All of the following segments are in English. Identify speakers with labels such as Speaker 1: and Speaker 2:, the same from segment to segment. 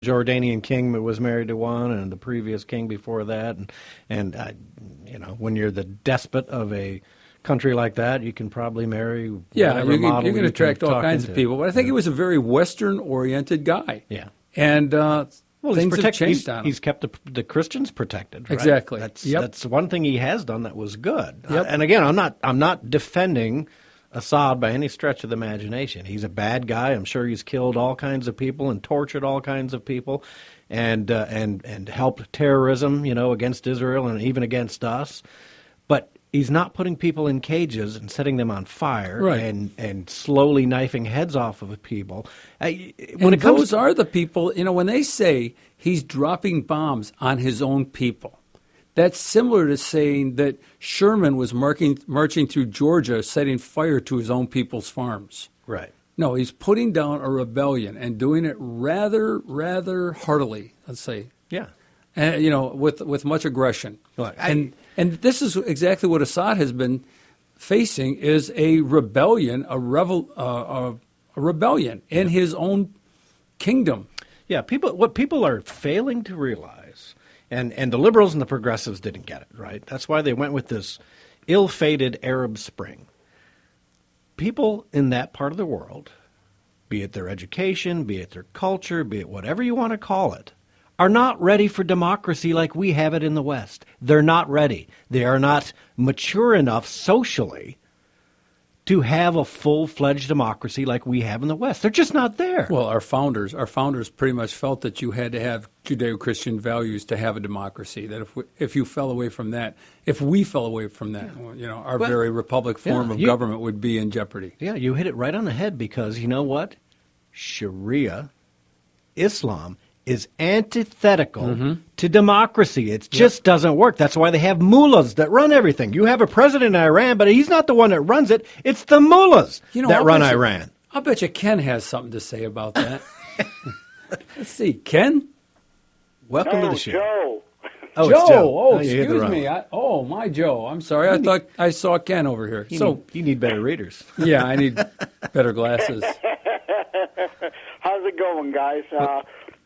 Speaker 1: Jordanian king was married to one, and the previous king before that, and when you're the despot of a country like that, you can probably marry whatever model
Speaker 2: you can attract all kinds
Speaker 1: into.
Speaker 2: of people. But I think he was a very Western-oriented guy.
Speaker 1: Yeah.
Speaker 2: And things have changed on him.
Speaker 1: He's kept the Christians protected, right?
Speaker 2: Exactly.
Speaker 1: That's one thing he has done that was good.
Speaker 2: Yep.
Speaker 1: And again, I'm not defending Assad by any stretch of the imagination. He's a bad guy. I'm sure he's killed all kinds of people and tortured all kinds of people, and helped terrorism, against Israel and even against us. But he's not putting people in cages and setting them on fire,
Speaker 2: right,
Speaker 1: and slowly knifing heads off of people.
Speaker 2: Those are the people, when they say he's dropping bombs on his own people. That's similar to saying that Sherman was marching through Georgia, setting fire to his own people's farms.
Speaker 1: Right.
Speaker 2: No, he's putting down a rebellion and doing it rather heartily, let's say.
Speaker 1: Yeah.
Speaker 2: And, with much aggression.
Speaker 1: Look,
Speaker 2: and this is exactly what Assad has been facing, is a rebellion, a rebellion in his own kingdom.
Speaker 1: Yeah, what people are failing to realize, and the liberals and the progressives didn't get it, right? That's why they went with this ill-fated Arab Spring. People in that part of the world, be it their education, be it their culture, be it whatever you want to call it, are not ready for democracy like we have it in the West. They're not ready. They are not mature enough socially to have a full-fledged democracy like we have in the West. They're just not there.
Speaker 2: Well, our founders pretty much felt that you had to have Judeo-Christian values to have a democracy, that if you fell away from that, if we fell away from that, our very republic form of government would be in jeopardy.
Speaker 1: Yeah, you hit it right on the head, because you know what? Sharia, Islam, is antithetical to democracy. It just doesn't work. That's why they have mullahs that run everything. You have a president in Iran, but he's not the one that runs it. It's the mullahs that run Iran.
Speaker 2: I'll bet you Ken has something to say about that. Let's see. Ken?
Speaker 1: Welcome to the show.
Speaker 3: Joe.
Speaker 1: Oh,
Speaker 2: Joe.
Speaker 1: it's Joe.
Speaker 2: Oh, excuse me. My Joe. I'm sorry. I thought I saw Ken over here.
Speaker 1: You need better readers.
Speaker 2: Yeah, I need better glasses.
Speaker 3: How's it going, guys?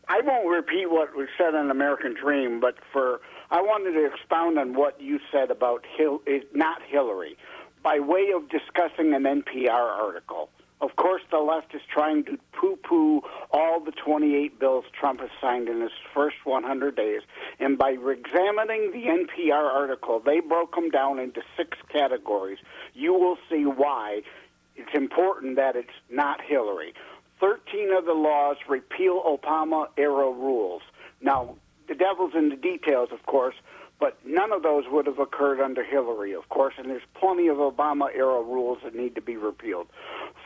Speaker 3: I won't repeat what was said on American Dream, but I wanted to expound on what you said about not Hillary, by way of discussing an NPR article. Of course, the left is trying to poo-poo all the 28 bills Trump has signed in his first 100 days, and by examining the NPR article, they broke them down into 6 categories. You will see why it's important that it's not Hillary. 13 of the laws repeal Obama-era rules. Now, the devil's in the details, of course, but none of those would have occurred under Hillary, of course, and there's plenty of Obama-era rules that need to be repealed.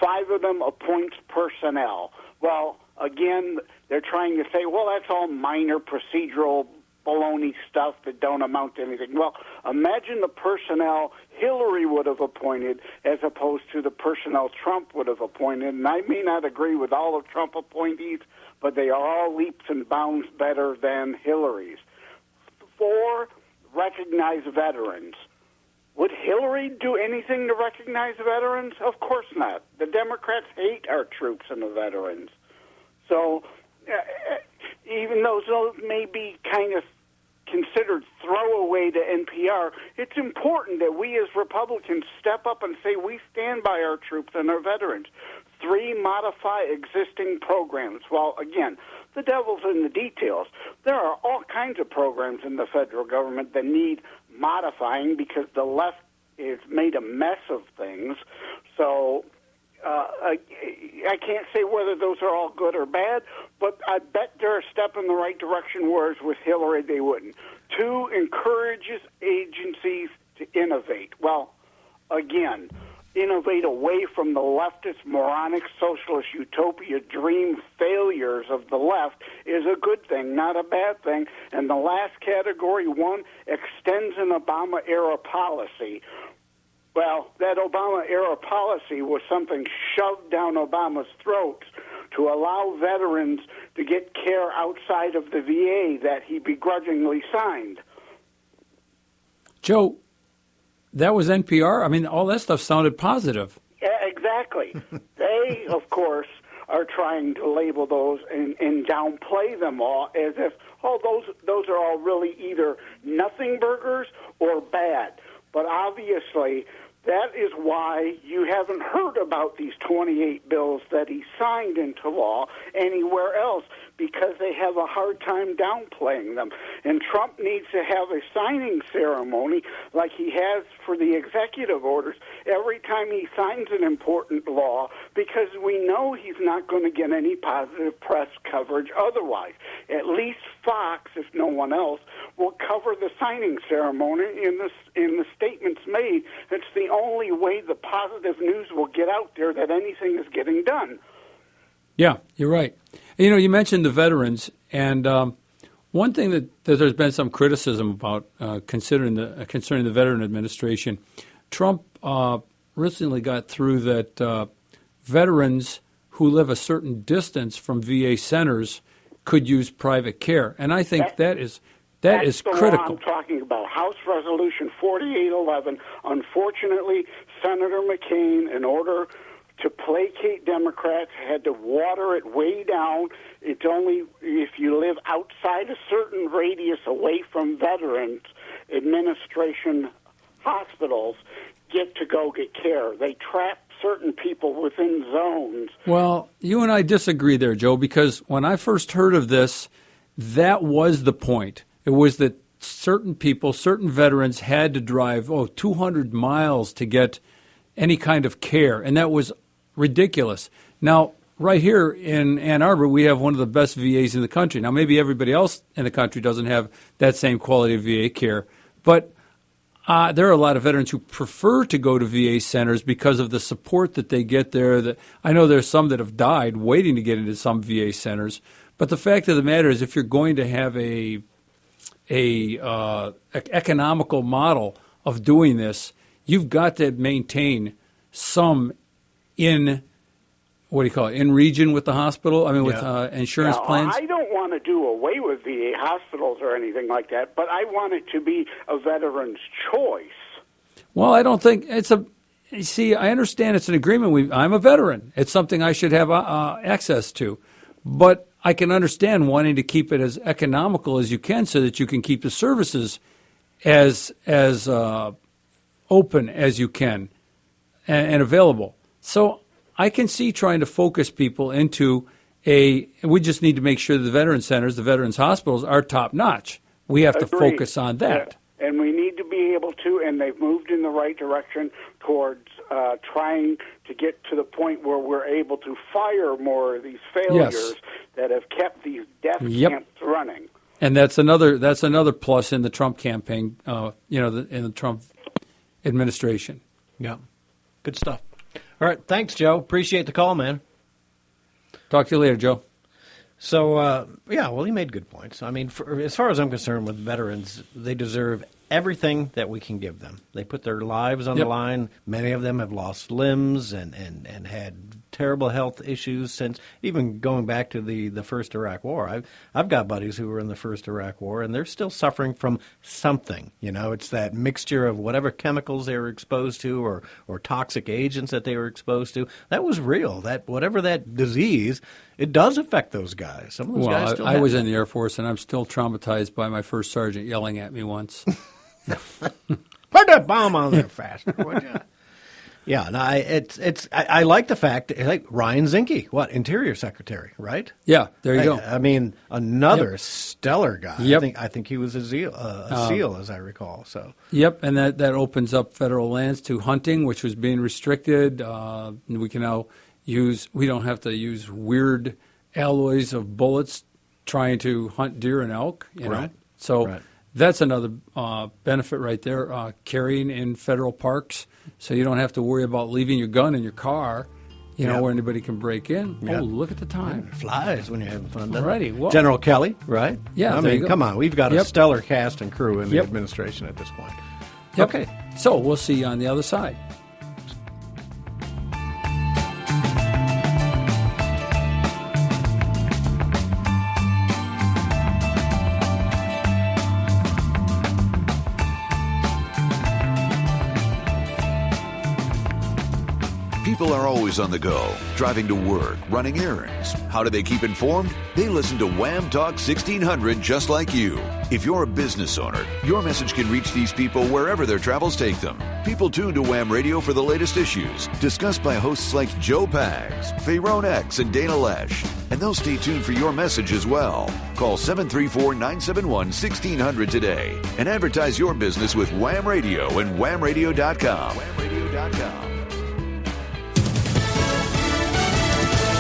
Speaker 3: 5 of them appoints personnel. Well, again, they're trying to say, well, that's all minor procedural baloney stuff that don't amount to anything. Well, imagine the personnel Hillary would have appointed as opposed to the personnel Trump would have appointed. And I may not agree with all of Trump appointees, but they are all leaps and bounds better than Hillary's. 4, recognize veterans. Would Hillary do anything to recognize veterans? Of course not. The Democrats hate our troops and the veterans. So even though those may be kind of considered throwaway to NPR, it's important that we as Republicans step up and say we stand by our troops and our veterans. 3, modify existing programs. Well, again, the devil's in the details. There are all kinds of programs in the federal government that need modifying because the left has made a mess of things. So I can't say whether those are all good or bad, but I bet they're a step in the right direction, whereas with Hillary they wouldn't. 2, encourages agencies to innovate. Well, again, innovate away from the leftist, moronic, socialist utopia dream failures of the left is a good thing, not a bad thing. And the last category, 1, extends an Obama-era policy. Well, that Obama-era policy was something shoved down Obama's throat to allow veterans to get care outside of the VA that he begrudgingly signed.
Speaker 2: Joe, that was NPR? I mean, all that stuff sounded positive.
Speaker 3: Yeah, exactly. They, of course, are trying to label those and downplay them all as if, those are all really either nothing burgers or bad. But obviously, that is why you haven't heard about these 28 bills that he signed into law anywhere else, because they have a hard time downplaying them. And Trump needs to have a signing ceremony like he has for the executive orders every time he signs an important law, because we know he's not going to get any positive press coverage otherwise. At least Fox, if no one else, will cover the signing ceremony in the statements made. It's the only way the positive news will get out there that anything is getting done.
Speaker 2: Yeah, you're right. You mentioned the veterans, and one thing that there's been some criticism about concerning the veteran administration. Trump recently got through that veterans who live a certain distance from VA centers could use private care, and I think that is critical.
Speaker 3: Law I'm talking about, House Resolution 4811. Unfortunately, Senator McCain, in order to placate Democrats, had to water it way down. It's only if you live outside a certain radius away from Veterans Administration hospitals get to go get care. They trap certain people within zones.
Speaker 2: Well, you and I disagree there, Joe, because when I first heard of this, that was the point. It was that certain people, certain veterans had to drive 200 miles to get any kind of care, and that was ridiculous. Now, right here in Ann Arbor, we have one of the best VAs in the country. Now, maybe everybody else in the country doesn't have that same quality of VA care, but there are a lot of veterans who prefer to go to VA centers because of the support that they get there. I know there's some that have died waiting to get into some VA centers, but the fact of the matter is if you're going to have a economical model of doing this, you've got to maintain some in region with the hospital? I mean, with insurance plans?
Speaker 3: I don't want to do away with VA hospitals or anything like that, but I want it to be a veteran's choice.
Speaker 2: Well, I don't think it's a... See, I understand it's an agreement. I'm a veteran. It's something I should have access to. But I can understand wanting to keep it as economical as you can so that you can keep the services as open as you can and available. So I can see trying to focus people into we just need to make sure the veteran centers, the veterans hospitals are top notch. We have to focus on that.
Speaker 3: Yeah. And we need to be able to, and they've moved in the right direction towards trying to get to the point where we're able to fire more of these failures that have kept these death camps running.
Speaker 2: And that's another plus in the Trump campaign, in the Trump administration.
Speaker 1: Yeah, good stuff. All right, thanks, Joe. Appreciate the call, man.
Speaker 2: Talk to you later, Joe.
Speaker 1: So, he made good points. I mean, as far as I'm concerned with veterans, they deserve everything that we can give them. They put their lives on the line. Many of them have lost limbs and had terrible health issues since even going back to the first Iraq War. I've got buddies who were in the first Iraq War, and they're still suffering from something. It's that mixture of whatever chemicals they were exposed to or toxic agents that they were exposed to. That was real. That whatever that disease, it does affect those guys. Some of those guys still
Speaker 2: I was in the Air Force, and I'm still traumatized by my first sergeant yelling at me once.
Speaker 1: Put that bomb on there faster, would you? Yeah, no, I like the fact like Ryan Zinke, Interior Secretary, right?
Speaker 2: Yeah, there you go.
Speaker 1: I mean, another stellar guy.
Speaker 2: Yep.
Speaker 1: I think he was a SEAL, as I recall. So.
Speaker 2: Yep, and that opens up federal lands to hunting, which was being restricted. We can now we don't have to use weird alloys of bullets trying to hunt deer and elk. You know, so. That's another benefit right there, carrying in federal parks, so you don't have to worry about leaving your gun in your car, where anybody can break in.
Speaker 1: Yep.
Speaker 2: Oh, look at the time.
Speaker 1: It flies when you're having fun.
Speaker 2: Alrighty. Well,
Speaker 1: General Kelly, right?
Speaker 2: Yeah,
Speaker 1: I mean, come on. We've got a stellar cast and crew in the administration at this point.
Speaker 2: Yep.
Speaker 1: Okay.
Speaker 2: So we'll see you on the other side.
Speaker 4: People are always on the go, driving to work, running errands. How do they keep informed? They listen to Wham Talk 1600 just like you. If you're a business owner, your message can reach these people wherever their travels take them. People tune to Wham Radio for the latest issues, discussed by hosts like Joe Pags, Fayrone X, and Dana Lesh. And they'll stay tuned for your message as well. Call 734-971-1600 today and advertise your business with Wham Radio and whamradio.com. Whamradio.com.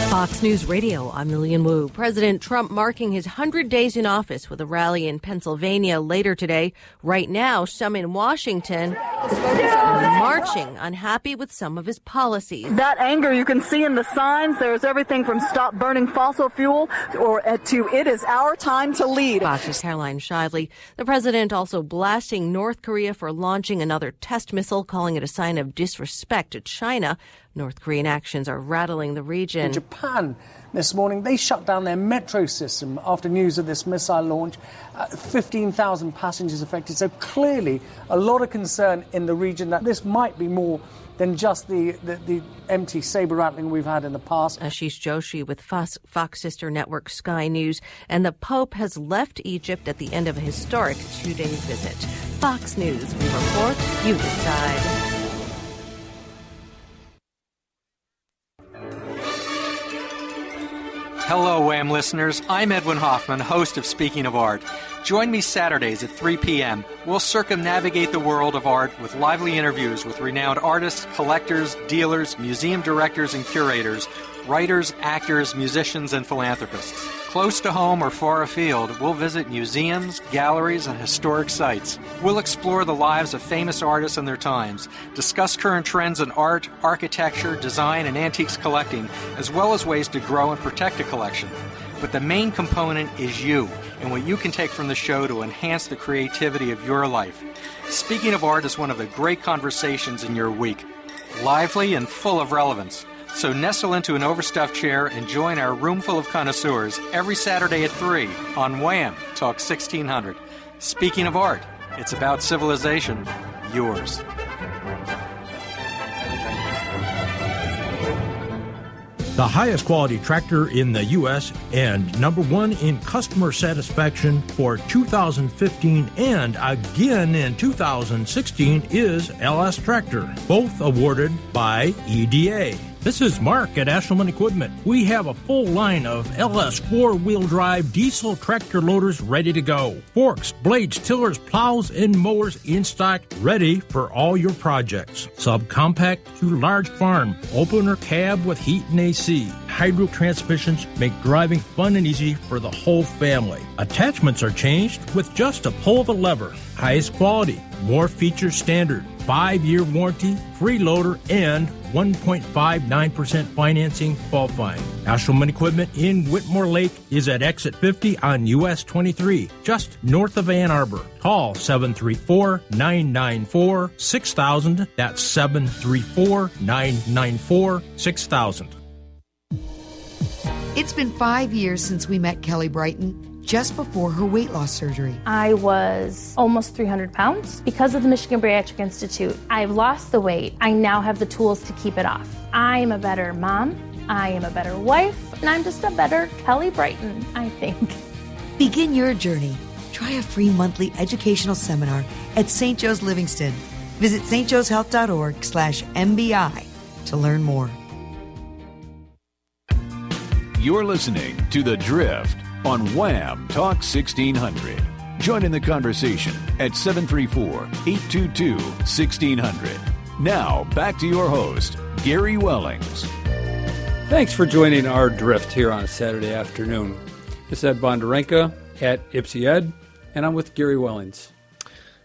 Speaker 5: Fox News Radio, I'm Lillian Wu. President Trump marking his 100 days in office with a rally in Pennsylvania later today. Right now, some in Washington are marching, unhappy with some of his policies.
Speaker 6: That anger you can see in the signs. There's everything from stop burning fossil fuel to it is our time to lead.
Speaker 5: Fox's Caroline Shively. The president also blasting North Korea for launching another test missile, calling it a sign of disrespect to China. North Korean actions are rattling the region.
Speaker 7: In Japan this morning, they shut down their metro system after news of this missile launch. 15,000 passengers affected. So clearly a lot of concern in the region that this might be more than just the empty saber rattling we've had in the past.
Speaker 5: Ashish Joshi with Fox sister network Sky News. And the Pope has left Egypt at the end of a historic 2-day visit. Fox News, we report, you decide.
Speaker 8: Hello, Wham listeners. I'm Edwin Hoffman, host of Speaking of Art. Join me Saturdays at 3 p.m. We'll circumnavigate the world of art with lively interviews with renowned artists, collectors, dealers, museum directors and curators, writers, actors, musicians, and philanthropists. Close to home or far afield, we'll visit museums, galleries, and historic sites. We'll explore the lives of famous artists and their times, discuss current trends in art, architecture, design, and antiques collecting, as well as ways to grow and protect a collection. But the main component is you, and what you can take from the show to enhance the creativity of your life. Speaking of Art is one of the great conversations in your week, lively and full of relevance. So nestle into an overstuffed chair and join our room full of connoisseurs every Saturday at 3 on Wham Talk 1600. Speaking of art, it's about civilization, yours.
Speaker 9: The highest quality tractor in the U.S. and number one in customer satisfaction for 2015 and again in 2016 is LS Tractor, both awarded by EDA. This is Mark at Ashelman Equipment. We have a full line of LS four-wheel drive diesel tractor loaders ready to go. Forks, blades, tillers, plows, and mowers in stock, ready for all your projects. Subcompact to large farm, opener cab with heat and AC. Hydro transmissions make driving fun and easy for the whole family. Attachments are changed with just a pull of a lever. Highest quality, more features standard. 5-year warranty, free loader, and 1.59% financing qualifying. Ashelman Equipment in Whitmore Lake is at exit 50 on US 23, just north of Ann Arbor. Call 734-994-6000. That's 734-994-6000.
Speaker 10: It's been 5 years since we met Kelly Brighton, just before her weight loss surgery.
Speaker 11: I was almost 300 pounds. Because of the Michigan Bariatric Institute, I've lost the weight. I now have the tools to keep it off. I am a better mom, I am a better wife, and I'm just a better Kelly Brighton, I think.
Speaker 10: Begin your journey. Try a free monthly educational seminar at St. Joe's Livingston. Visit stjoe'shealth.org/MBI to learn more.
Speaker 4: You're listening to The Drift on Wham Talk 1600. Join in the conversation at 734-822-1600. Now, back to your host, Gary Wellings.
Speaker 2: Thanks for joining our drift here on a Saturday afternoon. This is Ed Bonderenka at Ipsy Ed, and I'm with Gary Wellings.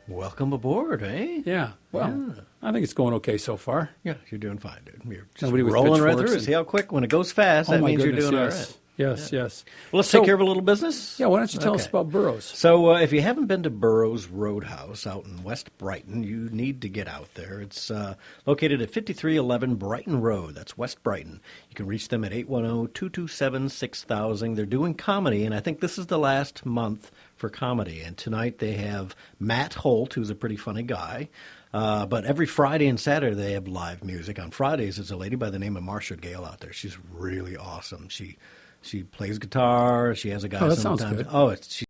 Speaker 1: Welcome aboard, eh?
Speaker 2: Yeah, well, I think it's going okay so far.
Speaker 1: Yeah, you're doing fine, dude. You're just
Speaker 2: Nobody with
Speaker 1: rolling right
Speaker 2: pitchforks
Speaker 1: through it. See how quick? When it goes fast, that means
Speaker 2: goodness,
Speaker 1: you're doing
Speaker 2: yes.
Speaker 1: all right.
Speaker 2: Yes.
Speaker 1: Well, let's take care of a little business.
Speaker 2: Yeah, why don't you tell us about Burroughs?
Speaker 1: So if you haven't been to Burroughs Roadhouse out in West Brighton, you need to get out there. It's located at 5311 Brighton Road. That's West Brighton. You can reach them at 810-227-6000. They're doing comedy, and I think this is the last month for comedy. And tonight they have Matt Holt, who's a pretty funny guy. But every Friday and Saturday they have live music. On Fridays, there's a lady by the name of Marcia Gale out there. She's really awesome. She plays guitar. She has a guy
Speaker 2: that
Speaker 1: sometimes.
Speaker 2: sounds good.
Speaker 1: Oh, she's